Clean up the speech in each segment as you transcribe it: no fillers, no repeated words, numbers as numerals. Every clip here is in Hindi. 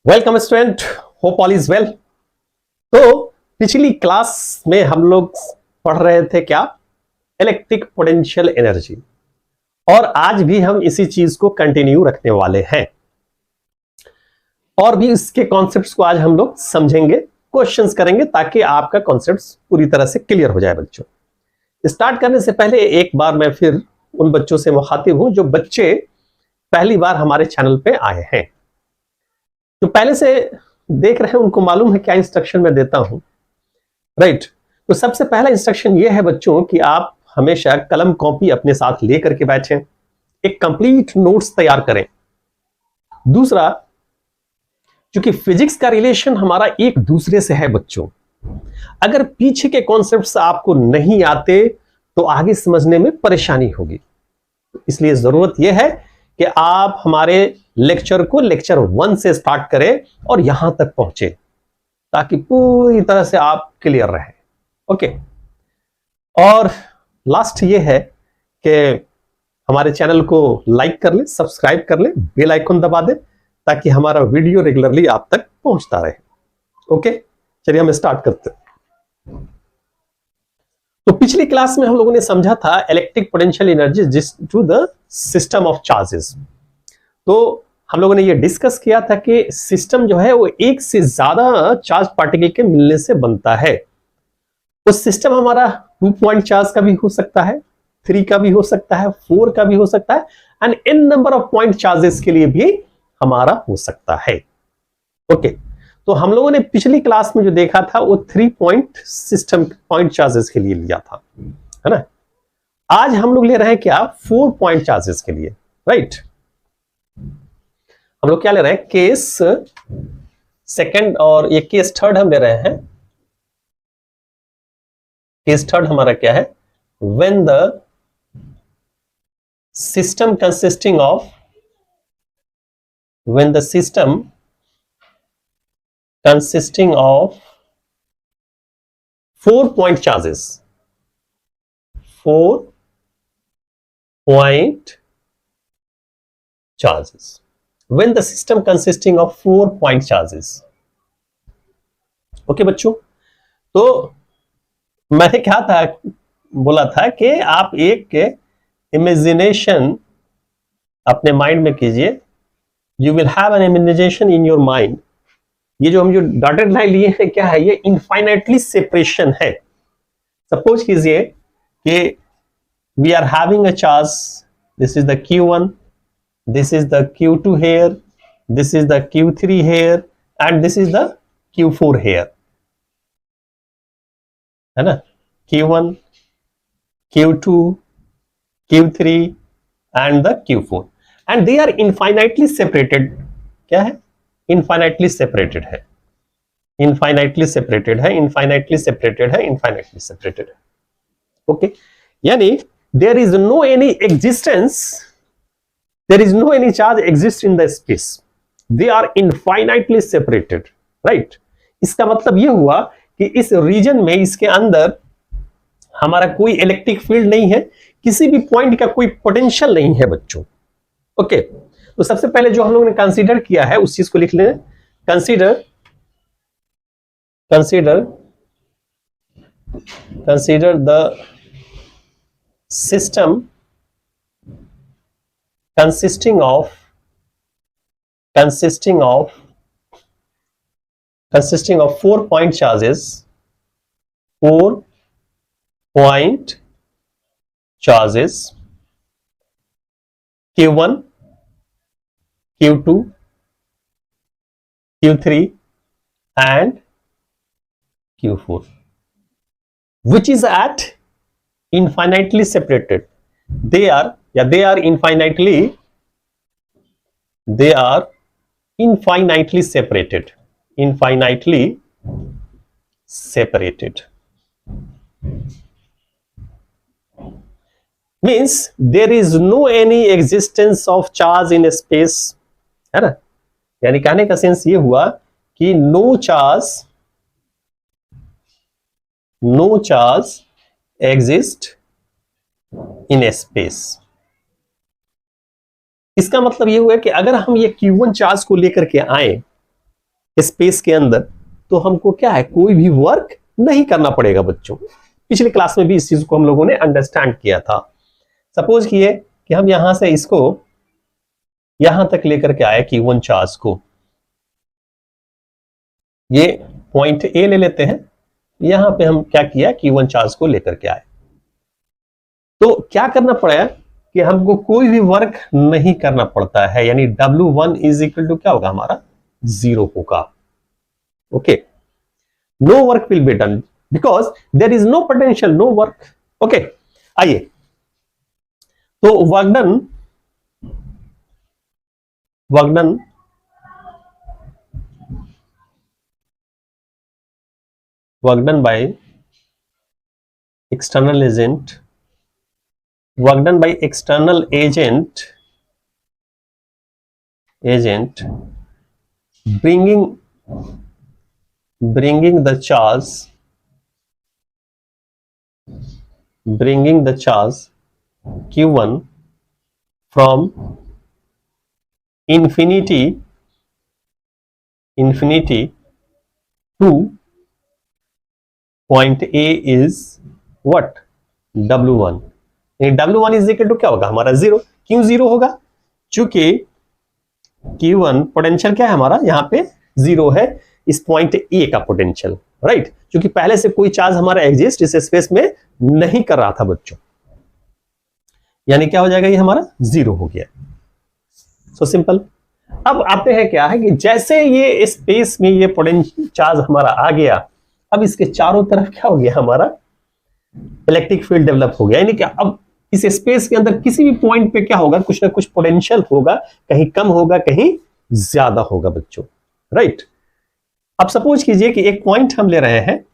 Welcome student, hope all is well. तो पिछली क्लास में हम लोग पढ़ रहे थे क्या, इलेक्ट्रिक पोटेंशियल एनर्जी, और आज भी हम इसी चीज को कंटिन्यू रखने वाले हैं और भी इसके कॉन्सेप्ट्स को आज हम लोग समझेंगे, क्वेश्चंस करेंगे ताकि आपका कॉन्सेप्ट्स पूरी तरह से क्लियर हो जाए। बच्चों, स्टार्ट करने से पहले एक बार मैं फिर उन बच्चों से मुखातिब हूं जो बच्चे पहली बार हमारे चैनल पे आए हैं। तो पहले से देख रहे हैं, उनको मालूम है क्या इंस्ट्रक्शन मैं देता हूं, राइट। तो सबसे पहला इंस्ट्रक्शन यह है बच्चों कि आप हमेशा कलम कॉपी अपने साथ लेकर के बैठें, एक कंप्लीट नोट्स तैयार करें। दूसरा, क्योंकि फिजिक्स का रिलेशन हमारा एक दूसरे से है बच्चों, अगर पीछे के कॉन्सेप्ट्स आपको नहीं आते तो आगे समझने में परेशानी होगी। इसलिए जरूरत यह है कि आप हमारे लेक्चर को लेक्चर 1 से स्टार्ट करें और यहां तक पहुंचे ताकि पूरी तरह से आप क्लियर रहे। ओके, और लास्ट ये है कि हमारे चैनल को लाइक कर ले, सब्सक्राइब कर ले, बेल आइकन दबा दे ताकि हमारा वीडियो रेगुलरली आप तक पहुंचता रहे। ओके, चलिए हम स्टार्ट करते हैं। तो पिछली क्लास में हम लोगों ने समझा था इलेक्ट्रिक पोटेंशियल एनर्जी जिस to the system of charges. तो हम लोगों ने ये डिस्कस किया था कि सिस्टम जो है वो एक से ज्यादा चार्ज पार्टिकल के मिलने से बनता है। तो सिस्टम हमारा 2 पॉइंट चार्ज का भी हो सकता है, 3 का भी हो सकता है, 4 का भी हो सकता है, and n number of point charges के लिए भी हमारा हो सकता है। ओके, तो हम लोगों ने पिछली क्लास में जो देखा था वो 3 पॉइंट सिस्टम पॉइंट चार्जेस के लिए लिया था, है ना। आज हम लोग ले रहे हैं क्या, 4 पॉइंट चार्जेस के लिए, राइट। हम लोग क्या ले रहे हैं, केस सेकंड और ये केस थर्ड हम ले रहे हैं। केस थर्ड हमारा क्या है, when the system consisting of consisting of 4 point charges, 4 point charges, when the system consisting of 4 point charges। Okay बच्चों, तो मैंने क्या था बोला था कि आप एक इमेजिनेशन अपने माइंड में कीजिए, you will have an imagination in your mind. ये जो हम जो डॉटेड लाइन लिए हैं क्या है, ये इनफाइनाइटली सेपरेशन है। सपोज कीजिए कि we are having a charge, this is the Q1, this is the Q2 here, this is the Q3 here and this is the Q4 here, है ना। Q1, Q2, Q3 and the Q4 and they are infinitely separated. क्या है, इनफाइनाइटली सेपरेटेड है, इनफाइनाइटली सेपरेटेड है, इनफाइनाइटली सेपरेटेड है, इनफाइनाइटली सेपरेटेड है। ओके, यानी there is no any existence, there is no any charge exist in the space, they are infinitely separated, right. इसका मतलब यह हुआ कि इस रीजन में, इसके अंदर हमारा कोई इलेक्ट्रिक फील्ड नहीं है, किसी भी पॉइंट का कोई पोटेंशियल नहीं है बच्चों। ओके, तो सबसे पहले जो हम लोगों ने कंसीडर किया है उस चीज को लिख लें। Consider the system consisting of 4 point charges, 4 point charges, Q1, Q2, Q3 and Q4, which is at infinitely separated. They are infinitely separated, means there is no any existence of charge in space, है ना। यानी कहने का सेंस ये हुआ कि no charge exist in space. इसका मतलब ये हुआ कि अगर हम ये Q1 चार्ज को लेकर के आए स्पेस के अंदर, तो हमको क्या है, कोई भी वर्क नहीं करना पड़ेगा बच्चों। पिछले क्लास में भी इस चीज को हम लोगों ने अंडरस्टैंड किया था। सपोज किए कि हम यहां से इसको यहां तक लेकर के आए Q1 चार्ज को, ये पॉइंट ए ले लेते हैं, यहां पे हम क्या किया, Q1 चार्ज को लेकर के आए। तो क्या करना पड़ेगा कि हमको कोई भी वर्क नहीं करना पड़ता है, यानी W1 इज इक्वल टू क्या होगा हमारा, 0 होगा। Okay, no work will be done because there is no potential, no work. Okay, आइए, तो work done by external agent, work done by external agent bringing the charge Q1 from infinity to point A is what, W1। W1 is equal to क्या होगा हमारा, 0। क्यों 0 होगा, चूंकि Q1 पोटेंशियल क्या है हमारा, यहां पे 0 है, इस पॉइंट ए का पोटेंशियल, राइट। क्योंकि पहले से कोई चार्ज हमारा एग्जिस्ट इस स्पेस में नहीं कर रहा था बच्चों, यानी क्या हो जाएगा, ये हमारा 0 हो गया। So simple. अब आते हैं क्या है कि जैसे ये स्पेस में ये पोटेंशियल चार्ज हमारा आ गया, अब इसके चारों तरफ क्या हो गया, हमारा इलेक्ट्रिक फील्ड डेवलप हो गया। यानी क्या, अब इस स्पेस के अंदर किसी भी पॉइंट पे क्या होगा, कुछ ना कुछ पोटेंशियल होगा, कहीं कम होगा, कहीं ज्यादा होगा बच्चों, राइट। अब सपोज कीजिए कि एक पॉइंट हम ले रहे हैं,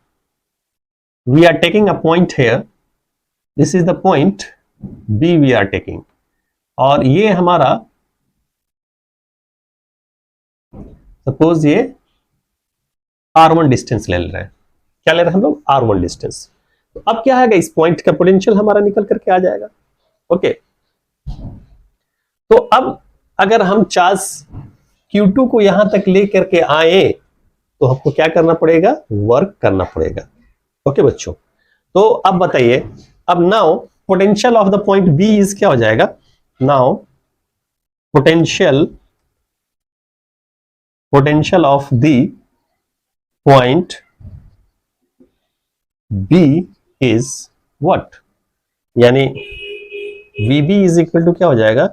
we are taking a point here, this is the point B we are taking, और ये हमारा सपोज ये R1 डिस्टेंस ले रहे हैं। क्या ले रहे हैं हम लोग, R1 डिस्टेंस। तो अब क्या है, इस पॉइंट का पोटेंशियल हमारा निकल करके आ जाएगा। ओके, तो अब अगर हम चार्ज Q2 को यहां तक ले करके आए, तो हमको क्या करना पड़ेगा, वर्क करना पड़ेगा। ओके बच्चों, तो अब बताइए, अब now potential of the point B is क्या हो जाएगा, now potential of the point B is what, यानी VB इज इक्वल टू क्या हो जाएगा,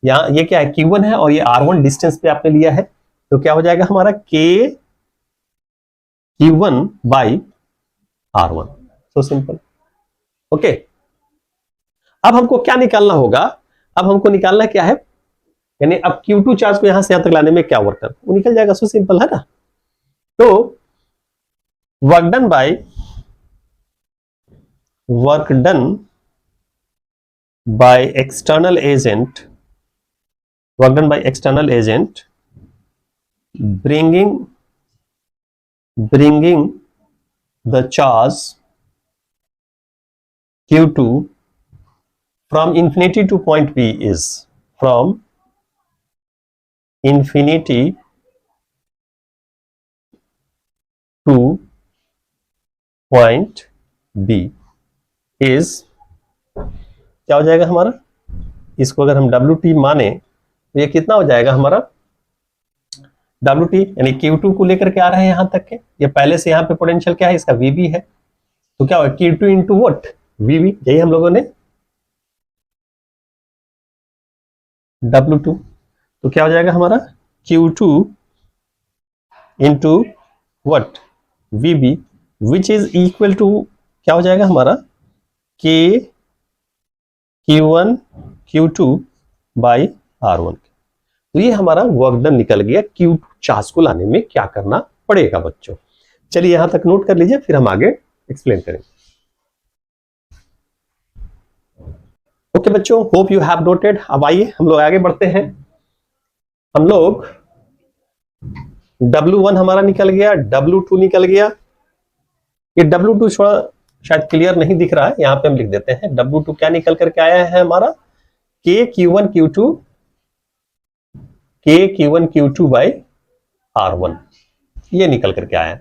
यहां ये क्या है, Q1 है और ये R1 डिस्टेंस पे आपने लिया है, तो क्या हो जाएगा हमारा Q1 by R1। So simple. Okay, अब हमको क्या निकालना होगा, अब हमको निकालना क्या है, यानी अब Q2 चार्ज को यहां से यहां तक लाने में क्या वर्क कर, वो निकल जाएगा। सो सिंपल है ना। तो work done by external agent bringing the charge Q2 from infinity to point B is, from infinity to point B is क्या हो जाएगा हमारा, इसको अगर हम WT माने तो ये कितना हो जाएगा हमारा, WT यानी Q2 को लेकर के आ रहे हैं यहां तक के, ये पहले से यहां पे पोटेंशियल क्या है इसका, VB है, तो क्या होगा Q2 इंटू वट, VB, यही हम लोगों ने W2, तो क्या हो जाएगा हमारा Q2 into what, VB, which is equal to क्या हो जाएगा हमारा Q1 Q2 बाई R1। तो ये हमारा वर्क डन निकल गया। Q2 चार्ज को लाने में क्या करना पड़ेगा बच्चों, चलिए यहां तक नोट कर लीजिए, फिर हम आगे एक्सप्लेन करेंगे। ओके बच्चों, होप यू हैव नोटेड। अब आइए हम लोग आगे बढ़ते हैं। हम लोग W1 हमारा निकल गया, W2 निकल गया। ये W2 थोड़ा शायद क्लियर नहीं दिख रहा है, यहां पे हम लिख देते हैं W2 क्या निकल करके आया है हमारा, Q1 Q2 बाई R1। ये निकल करके आया।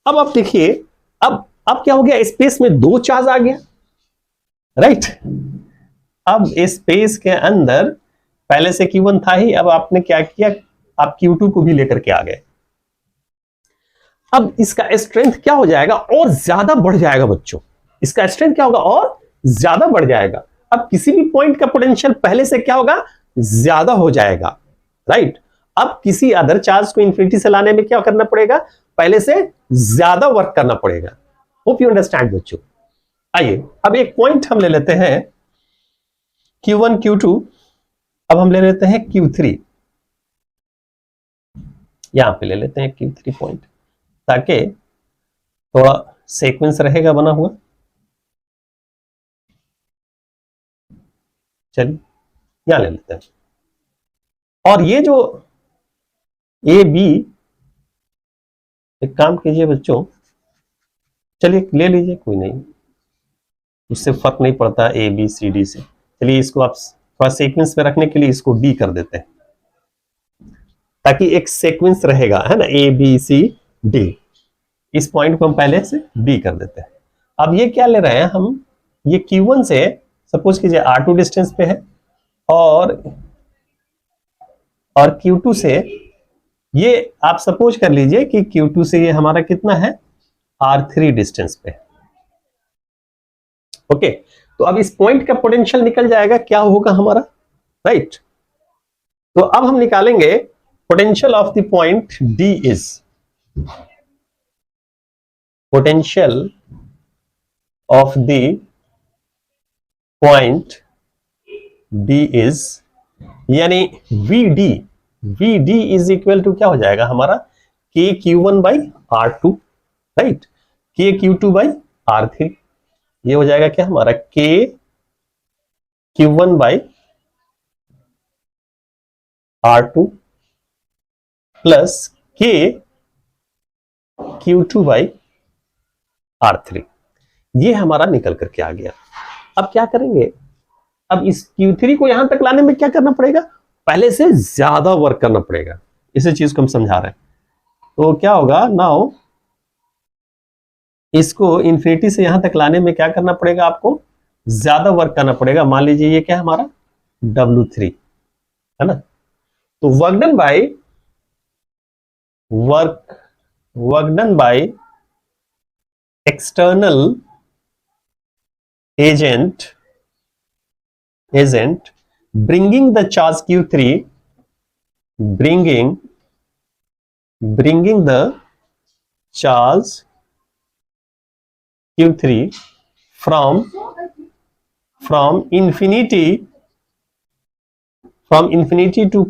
अब आप देखिए, अब क्या हो गया, स्पेस में 2 चार्ज आ गया, राइट। अब स्पेस के अंदर पहले से Q1 था ही, अब आपने क्या किया, आप Q2 को भी लेकर के आ गए। अब इसका स्ट्रेंथ क्या हो जाएगा, और ज्यादा बढ़ जाएगा बच्चों। इसका स्ट्रेंथ क्या होगा, और ज्यादा बढ़ जाएगा। अब किसी भी पॉइंट का पोटेंशियल पहले से क्या होगा, ज्यादा हो जाएगा, राइट। अब किसी अदर चार्ज को इंफिनिटी से लाने में क्या करना पड़ेगा, पहले से ज्यादा वर्क करना पड़ेगा। होप यू अंडरस्टैंड बच्चों। आइए अब एक पॉइंट हम ले लेते हैं Q1 Q2, अब हम ले लेते हैं Q3, यहां पे ले लेते हैं Q3 पॉइंट, ताकि थोड़ा सीक्वेंस रहेगा बना हुआ। चलिए यहां ले लेते हैं, और ये जो ए बी, एक काम कीजिए बच्चों, चलिए ले लीजिए, कोई नहीं, उससे फर्क नहीं पड़ता ए बी सी डी से। चलिए इसको आप थोड़ा सीक्वेंस में रखने के लिए इसको डी कर देते हैं, ताकि एक सीक्वेंस रहेगा, है ना, ए बी सी डी। इस पॉइंट को हम पहले से डी कर देते हैं। अब ये क्या ले रहे हैं हम, ये Q1 से सपोज कीजिए R2 डिस्टेंस पे है, और Q2 से ये आप सपोज कर लीजिए कि Q2 से ये हमारा कितना है, R3 डिस्टेंस पे। ओके, तो अब इस पॉइंट का पोटेंशियल निकल जाएगा, क्या होगा हमारा, राइट। तो अब हम निकालेंगे potential of the point D is, potential of the point D is, यानी VD इज इक्वल टू क्या हो जाएगा हमारा, KQ1 by R2, right, KQ2 by R3। ये हो जाएगा क्या हमारा, KQ1 by R2 plus KQ2 by R3। ये हमारा निकल करके आ गया। अब क्या करेंगे, अब इस Q3 को यहां तक लाने में क्या करना पड़ेगा, पहले से ज्यादा वर्क करना पड़ेगा। इसी चीज को हम समझा रहे हैं। तो क्या होगा, नाउ इसको इंफिनिटी से यहां तक लाने में क्या करना पड़ेगा, आपको ज्यादा वर्क करना पड़ेगा। मान लीजिए ये क्या हमारा W3 है ना, तो work done by external agent bringing the charge Q3, bringing the charge Q3 from infinity to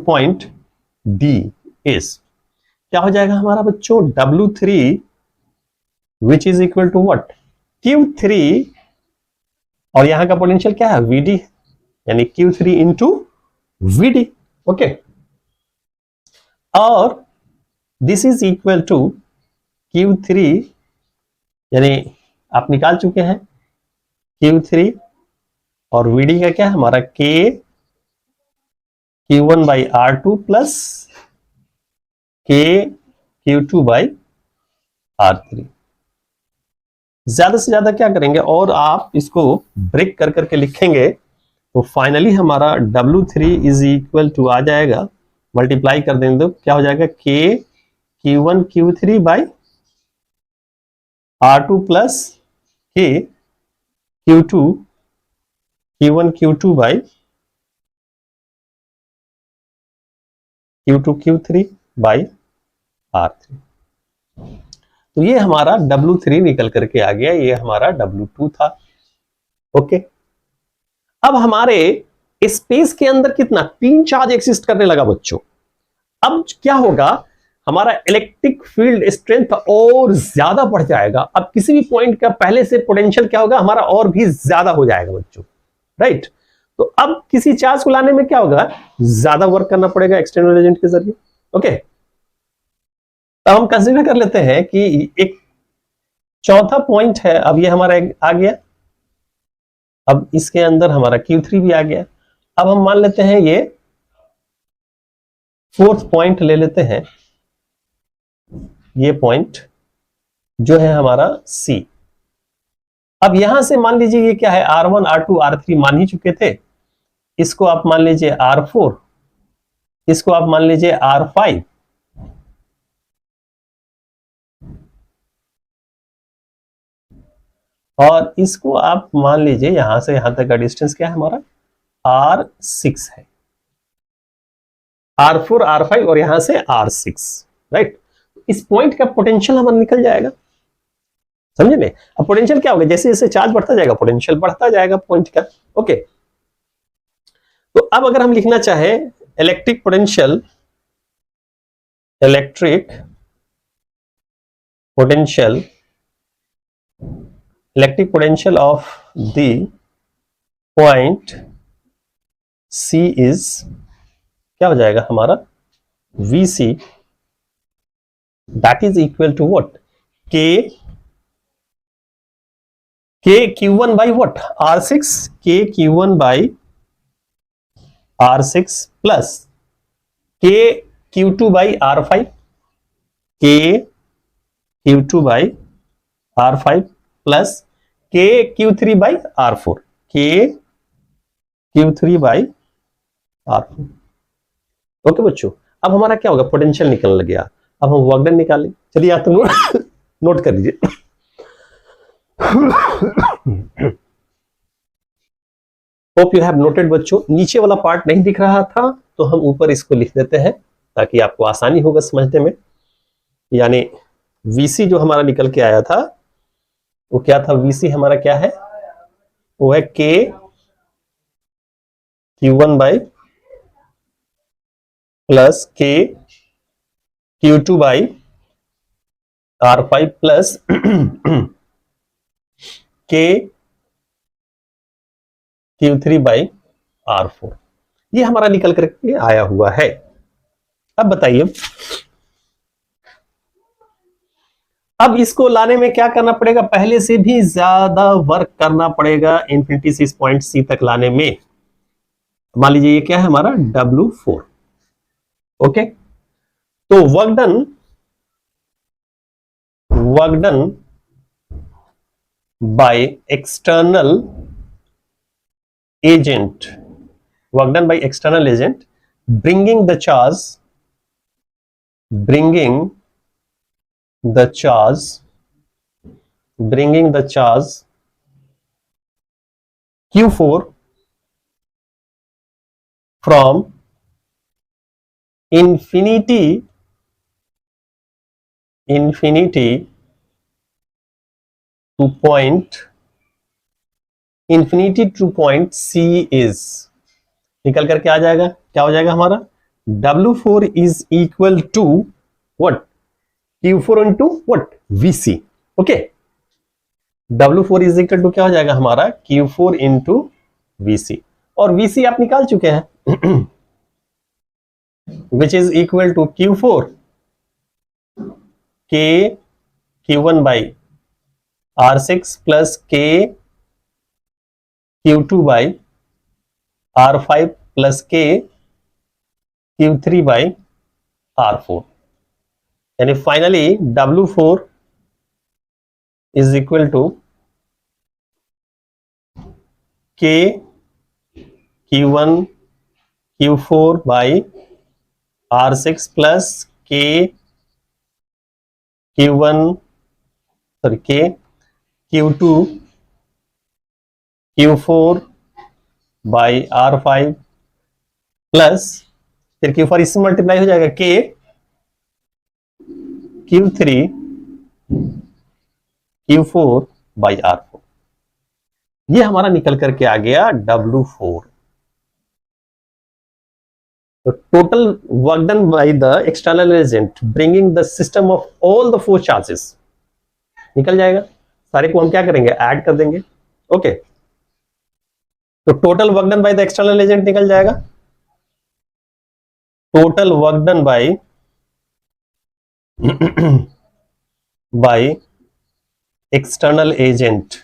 point D is, क्या हो जाएगा हमारा बच्चों, W3 which is equal to what, Q3, और यहां का पोटेंशियल क्या है, VD, यानी Q3 इंटू VD। ओके, और this is equal to Q3, यानी आप निकाल चुके हैं Q3, और VD का क्या है हमारा, KQ1 by R2 plus KQ2 by R3। ज्यादा से ज्यादा क्या करेंगे, और आप इसको ब्रेक कर करके लिखेंगे, तो फाइनली हमारा W3 इज इक्वल टू आ जाएगा, मल्टीप्लाई कर देंगे तो क्या हो जाएगा, KQ1 Q3 by R2 plus Q1 Q2 by Q2 Q3 by R3। तो ये हमारा W3 निकल करके आ गया, ये हमारा W2 था। ओके, अब हमारे स्पेस के अंदर कितना, 3 चार्ज एक्सिस्ट करने लगा बच्चों। अब क्या होगा, हमारा इलेक्ट्रिक फील्ड स्ट्रेंथ और ज्यादा बढ़ जाएगा। अब किसी भी पॉइंट का पहले से पोटेंशियल क्या होगा हमारा, और भी ज्यादा हो जाएगा बच्चों, राइट। तो अब किसी चार्ज को लाने में क्या होगा, ज्यादा वर्क करना पड़ेगा एक्सटर्नल एजेंट के जरिए। ओके, तो हम कंसीडर कर लेते हैं कि एक चौथा पॉइंट है, अब ये हमारा आ गया, अब इसके अंदर हमारा Q3 भी आ गया। अब हम मान लेते हैं ये फोर्थ पॉइंट ले लेते हैं, ये पॉइंट जो है हमारा सी। अब यहां से मान लीजिए ये क्या है, R1 R2 R3 मान ही चुके थे, इसको आप मान लीजिए R4, इसको आप मान लीजिए R5, और इसको आप मान लीजिए यहां से यहां तक का डिस्टेंस क्या है हमारा, R6 है। R4 R5 और यहां से R6, राइट। इस पॉइंट का पोटेंशियल हमारा निकल जाएगा, समझे नहीं। अब पोटेंशियल क्या होगा, जैसे जैसे चार्ज बढ़ता जाएगा पोटेंशियल बढ़ता जाएगा पॉइंट का। ओके, तो अब अगर हम लिखना चाहें electric potential, electric potential, electric potential of the point C is, क्या हो जाएगा हमारा, Vc, that is equal to what, K Q1 by what, R6, K Q1 by R6 plus K Q2 by R5, K Q2 by R5 plus K Q3 by R4, K Q3 by R4। Okay बच्चों, अब हमारा क्या होगा, पोटेंशियल निकलने लग गया। अब हम वर्क डन निकालें, चलिए यहाँ तो नोट कर लीजिए। होप यू हैव नोटेड बच्चों। नीचे वाला पार्ट नहीं दिख रहा था तो हम ऊपर इसको लिख देते हैं ताकि आपको आसानी होगा समझने में। यानी Vc जो हमारा निकल के आया था वो क्या था, Vc हमारा क्या है, वो है K Q1 by plus K Q2 by R5 plus K Q3 by R4। ये हमारा निकल करके आया हुआ है। अब बताइए, अब इसको लाने में क्या करना पड़ेगा, पहले से भी ज्यादा वर्क करना पड़ेगा इंफिनिटी से इस पॉइंट सी तक लाने में। मान लीजिए ये क्या है हमारा W4। ओके, तो work done by external agent, work done by external agent bringing the charge Q4 from infinity to point C is, निकल करके आ जाएगा, क्या हो जाएगा हमारा, W4 is equal to what, Q4 into what, Vc। Okay, W4 is equal to क्या हो जाएगा हमारा, Q4 into Vc, और Vc आप निकाल चुके हैं which is equal to Q4 K Q1 by R6 plus K Q2 by R5 plus K Q3 by R4, यानी finally W4 is equal to K Q1 Q4 by R6 plus K Q2 Q4 by R5 plus फिर Q4 इससे मल्टीप्लाई हो जाएगा K Q3 Q4 by R4। ये हमारा निकल करके आ गया W4। तो total work done by the external agent bringing the system of all the 4 charges निकल जाएगा। सारे को हम क्या करेंगे, ऐड कर देंगे। ओके, तो total work done by the external agent निकल जाएगा, total work done by external agent,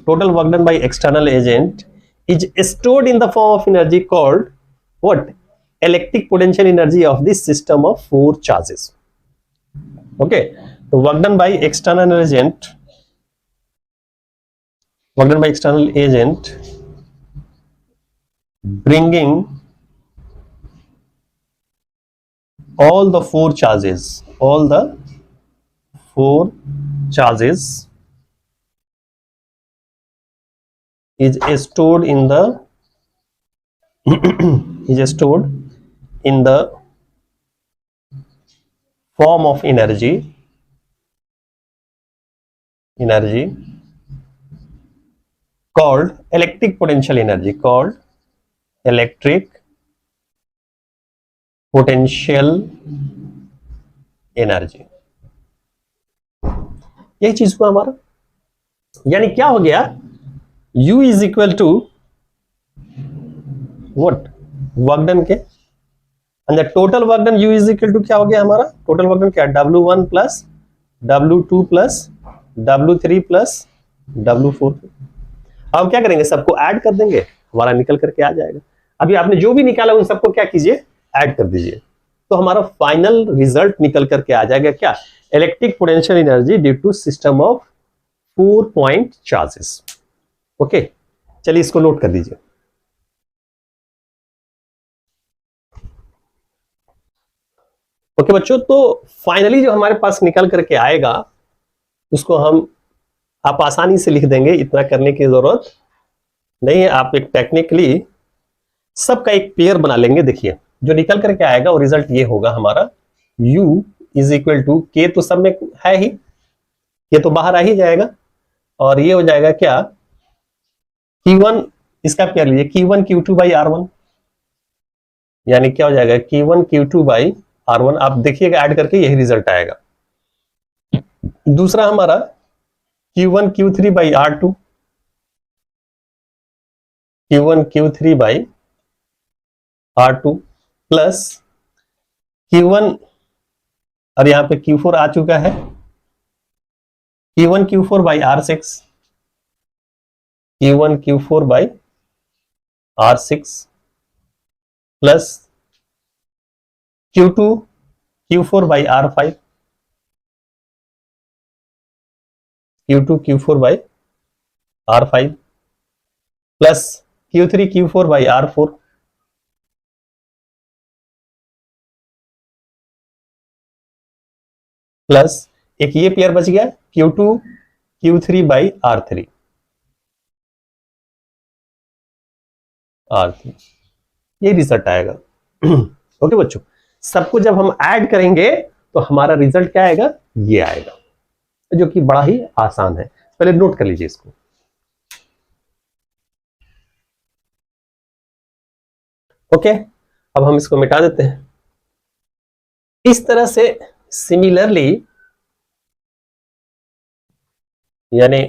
total work done by external agent is stored in the form of energy called what electric potential energy of this system of 4 charges. Okay, so work done by external agent, bringing all the 4 charges is stored in the form of energy called electric potential energy, यही चीज हुआ हमारा। यानी क्या हो गया, U is equal to what work done के अंदर total work done, U is equal to क्या हो गया हमारा, टोटल वर्क डन क्या, W1 plus W2 plus W3 plus W4। अब क्या करेंगे, सबको ऐड कर देंगे, हमारा निकल करके आ जाएगा। अभी आपने जो भी निकाला उन सबको क्या कीजिए, ऐड कर दीजिए, तो हमारा फाइनल रिजल्ट निकल करके आ जाएगा क्या, electric potential energy due to system of 4 point charges. Okay, चलिए इसको नोट कर दीजिए। ओके बच्चों, तो फाइनली जो हमारे पास निकल करके आएगा उसको हम आप आसानी से लिख देंगे, इतना करने की जरूरत नहीं है। आप एक टेक्निकली सबका एक पेयर बना लेंगे। देखिए जो निकल करके आएगा वो रिजल्ट ये होगा हमारा, U is equal to K तो सब में है ही, ये तो बाहर आ ही जाएगा, और ये हो जाएगा क्या, Q1, इसका पेयर लीजिए Q1 Q2 बाई R1, यानी क्या हो जाएगा Q1 Q2 बाई R1। आप देखिएगा ऐड करके यही रिजल्ट आएगा। दूसरा हमारा Q1 Q3 by R2, Q1 Q3 by R2 plus Q1, और यहां पे Q4 आ चुका है, Q1 Q4 by R6, Q1 Q4 by R6 plus Q2 Q4 by R5, Q2 Q4 by R5 plus Q3 Q4 by R4 plus एक ये पेयर बच गया Q2 Q3 बाई R3, ये रिजल्ट आएगा। ओके बच्चों, सबको जब हम ऐड करेंगे तो हमारा रिजल्ट क्या आएगा, ये आएगा, जो कि बड़ा ही आसान है। पहले नोट कर लीजिए इसको। ओके, अब हम इसको मिटा देते हैं। इस तरह से सिमिलरली, यानी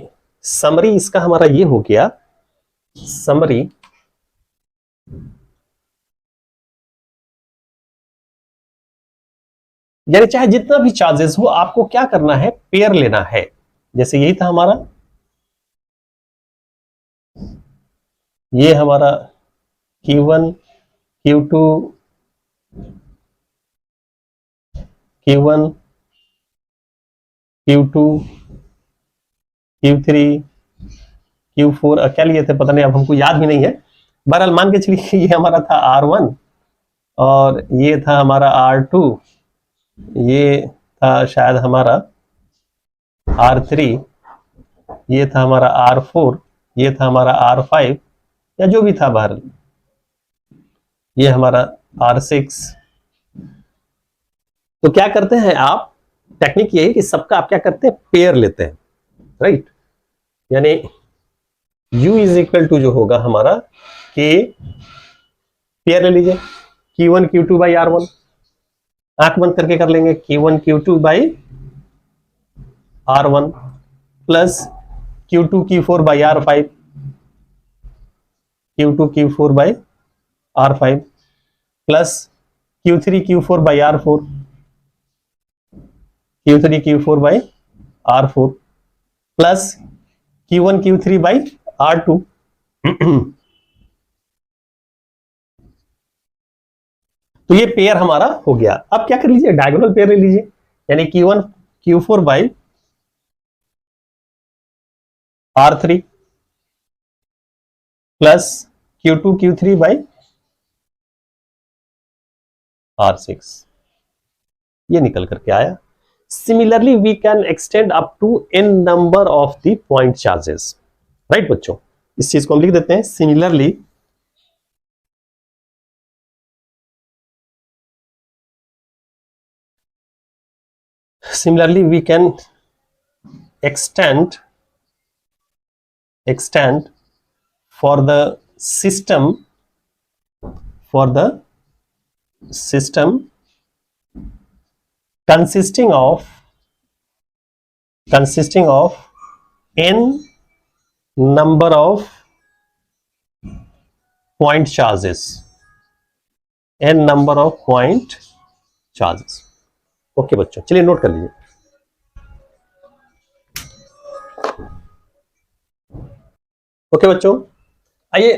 समरी इसका हमारा ये हो गया, समरी यानी चाहे जितना भी चार्जेस हो आपको क्या करना है, पेयर लेना है। जैसे यही था हमारा, ये हमारा Q1 Q2 Q1 Q2 Q3 Q4, क्या लिए थे पता नहीं, अब हमको याद भी नहीं है। बहरहाल मान के चलिए ये हमारा था R1 और ये था हमारा R2, ये था शायद हमारा R3, ये था हमारा R4, ये था हमारा R5, या जो भी था बहरहाल, ये हमारा R6। तो क्या करते हैं आप, टेक्निक ये है कि सबका आप क्या करते हैं, पेयर लेते हैं, राइट। यानी U इज इक्वल टू जो होगा हमारा K, पेयर ले लीजिए Q1 Q2 बाई R1, आंख बंद करके कर लेंगे Q1 Q2 by R1 plus Q2 Q4 by R5, Q2 Q4 by R5 plus Q3 Q4 by R4, Q3 Q4 by R4 plus Q1 Q3 by R2 तो ये पेयर हमारा हो गया। अब क्या कर लीजिए, डायगोनल पेयर ले लीजिए, यानी Q1 Q4 by R3 plus Q2 Q3 by R6, ये निकल करके आया। Similarly we can extend up to n number of the point charges, right बच्चों। इस चीज को हम लिख देते हैं, similarly we can extend for the system consisting of n number of point charges, n number of point charges। Okay बच्चों, चलिए नोट कर लीजिए। ओके बच्चों, आइए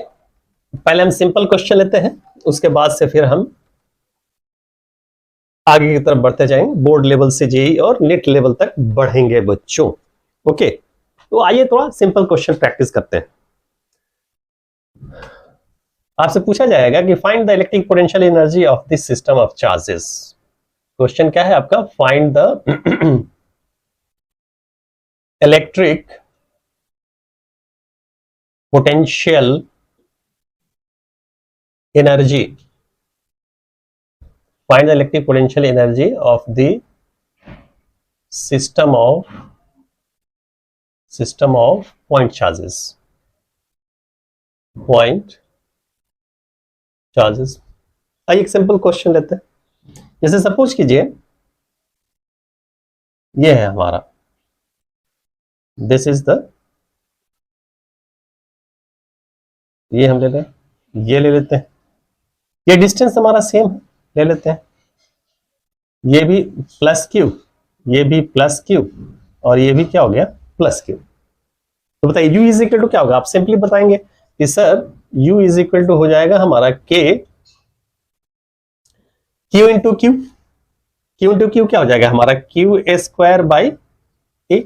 पहले हम सिंपल क्वेश्चन लेते हैं, उसके बाद से फिर हम आगे की तरफ बढ़ते जाएंगे, बोर्ड लेवल से जेई और नेट लेवल तक बढ़ेंगे बच्चों। ओके, तो आइए थोड़ा सिंपल क्वेश्चन प्रैक्टिस करते हैं। आपसे पूछा जाएगा कि find the electric potential energy of this system of charges. Question क्या है आपका, find the electric potential energy, find the electric potential energy of the system of point charges, आइए एक सिंपल क्वेश्चन लेते हैं। जैसे सपोज कीजिए ये है हमारा, दिस इज द, ये हम ले लें, ये ले लेते हैं, ये डिस्टेंस हमारा सेम है, ले लेते हैं, ये भी प्लस क्यू, ये भी प्लस क्यू, और ये भी क्या हो गया, प्लस क्यू। तो बताइए यू इज इक्वल टू क्या होगा, आप सिंपली बताएंगे कि sir U is equal to हो जाएगा हमारा K Q into Q, Q into Q क्या हो जाएगा हमारा, Q A square by A,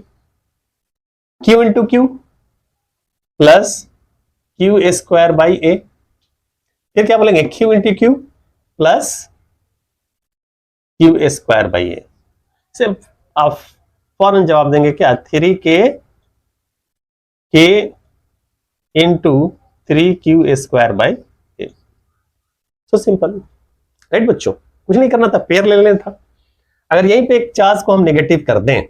Q into Q plus Q A square by A, फिर क्या बोलेंगे Q into Q plus Q A square by A. सिर्फ आप फौरन जवाब देंगे क्या, 3k into 3q A square by A. So simple, right बच्चों, कुछ नहीं करना था, पेयर ले लेना था। अगर यहीं पे एक चार्ज को हम नेगेटिव कर दें,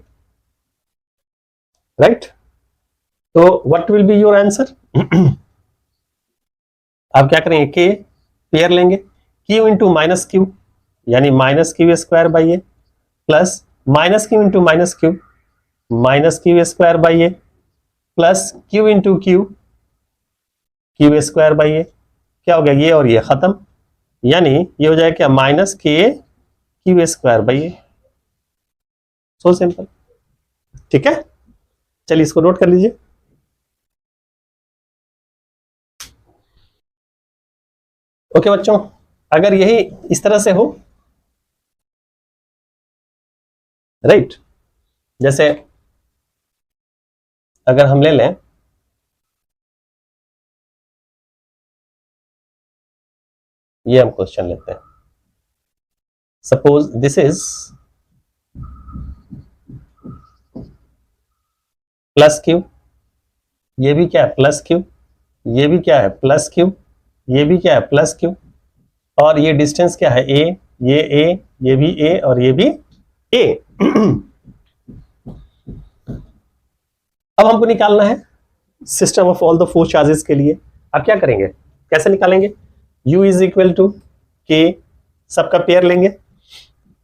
राइट, तो what will be your answer, आप क्या करेंगे, के पेयर लेंगे, क्यू इंटू माइनस क्यू यानी minus q square by a, plus minus q into minus q square by a, plus q into q square by a. क्या हो गया, ये और ये खत्म, यानी ये हो जाएगा क्या, माइनस के Q square by A. So simple, ठीक है, चलिए इसको नोट कर लीजिए। ओके बच्चों, अगर यही इस तरह से हो, राइट, जैसे अगर हम ले लें ये, हम क्वेश्चन लेते हैं, suppose this is plus Q, ये भी क्या है प्लस क्यू, ये भी क्या है प्लस क्यू, ये भी क्या है प्लस क्यू, और ये डिस्टेंस क्या है ए, ये भी ए और ये भी ए। अब हमको निकालना है system of all the four charges के लिए। अब क्या करेंगे, कैसे निकालेंगे, u इज इक्वल टू के, सबका पेयर लेंगे,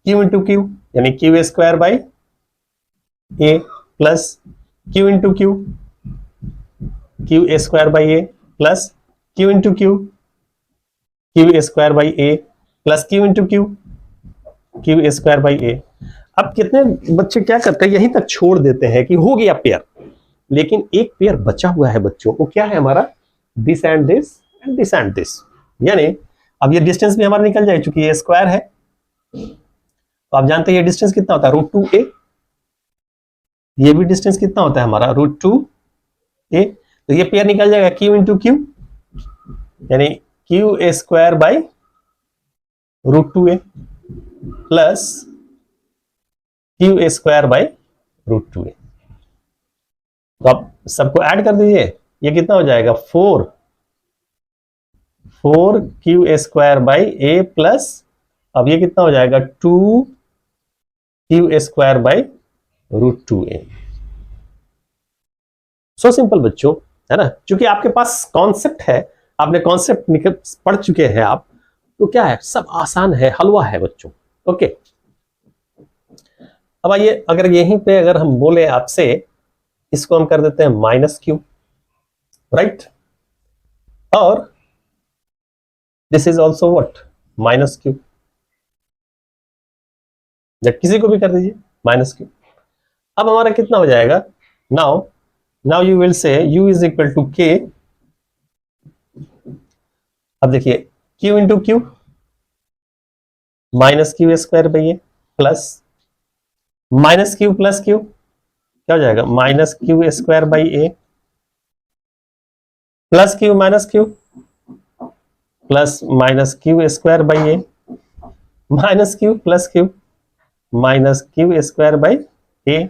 q इंटू क्यू यानी q square by a, plus q into q square by a, plus q into q square by a, plus q into q square by a. अब कितने बच्चे क्या करते हैं, यहीं तक छोड़ देते हैं कि हो गया पेयर, लेकिन एक पेयर बचा हुआ है बच्चों, वो क्या है हमारा, this and this and this and this, यानी अब ये डिस्टेंस भी हमारा निकल जाए, चूंकि ये स्क्वायर है तो आप जानते हैं ये डिस्टेंस कितना होता है, √2a। ये भी डिस्टेंस कितना होता है हमारा, √2a। तो ये पेयर निकल जाएगा q इंटू क्यू, यानी qa² by √2a plus qa² by √2a। तो आप सबको ऐड कर दीजिए, ये कितना हो जाएगा 4qa² बाई a प्लस, अब ये कितना हो जाएगा 2qa² by √2a। So simple बच्चों, है ना, क्योंकि आपके पास कॉन्सेप्ट है, आपने कॉन्सेप्ट पढ़ चुके हैं आप, तो क्या है, सब आसान है, हलवा है बच्चों। ओके, अब आइए, अगर यहीं पे अगर हम बोले आपसे, इसको हम कर देते हैं -q, राइट, और this is also what, -q, जब किसी को भी कर दीजिए -q। अब हमारा कितना हो जाएगा, now you will say u is equal to k। अब देखिए q into Q -q² by a plus -q plus q क्या हो जाएगा, -q² by a plus q minus q plus -q² by a minus q plus q -q² by a।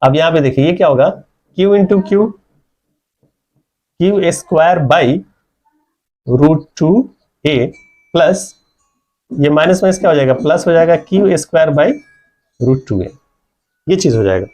अब यहां पे देखिए ये क्या होगा, q into Q q² by √2a plus ये माइनस क्या हो जाएगा, प्लस हो जाएगा q² बाई √2a। ये चीज हो जाएगा।